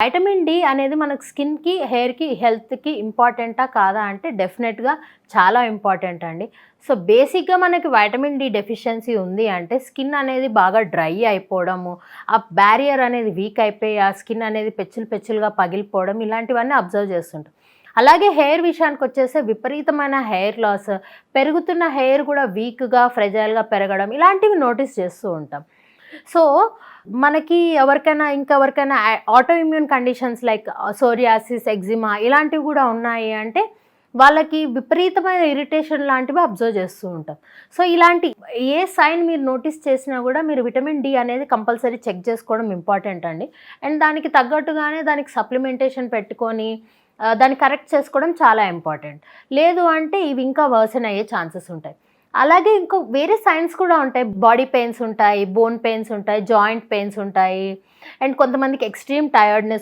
Vitamin D అనేది మనకు స్కిన్‌కి, హెయిర్‌కి, హెల్త్‌కి ఇంపార్టెంటా కాదా అంటే డెఫినెట్‌గా చాలా ఇంపార్టెంట్ అండి. సో, బేసిక్‌గా మనకి వైటమిన్ డి డెఫిషియన్సీ ఉంది అంటే స్కిన్ అనేది బాగా డ్రై అయిపోవడము, ఆ బ్యారియర్ అనేది వీక్ అయిపోయి ఆ స్కిన్ అనేది పెచ్చులు పెచ్చులుగా పగిలిపోవడం ఇలాంటివన్నీ అబ్జర్వ్ చేస్తుంటాం. అలాగే హెయిర్ విషయానికొచ్చేస్తే విపరీతమైన హెయిర్ లాస్, పెరుగుతున్న హెయిర్ కూడా వీక్‌గా, ఫ్రెజైల్‌గా పెరగడం ఇలాంటివి నోటీస్ చేస్తూ ఉంటాం. సో, మనకి ఇంకెవరికైనా auto immune conditions like psoriasis, eczema ఇలాంటివి గూడా ఉన్నాయి అంటే, వాళ్ళకి విపరీతమైన ఇరిటేషన్ లాంటివి అబ్జర్వ్ చేస్తూ ఉంటాం. సో, ఇలాంటి ఏ సైన్ మీరు నోటీస్ చేసినా గూడా మీరు విటమిన్ డి అనేది కంపల్సరీ చెక్ చేసుకోవడం ఇంపార్టెంట్ అండి. అండ్ దానికి తగ్గట్టుగానే దానికి సప్లిమెంటేషన్ పెట్టుకొని దాన్ని కరెక్ట్ చేసుకోవడం చాలా ఇంపార్టెంట్. లేదు అంటే ఇవి ఇంకా వర్సెన్ అయ్యే ఛాన్సెస్ ఉంటాయి. అలాగే ఇంకో వేరే సైన్స్ కూడా ఉంటాయి. బాడీ పెయిన్స్ ఉంటాయి, బోన్ పెయిన్స్ ఉంటాయి, జాయింట్ పెయిన్స్ ఉంటాయి. అండ్ కొంతమందికి ఎక్స్‌ట్రీమ్ టైర్డ్‌నెస్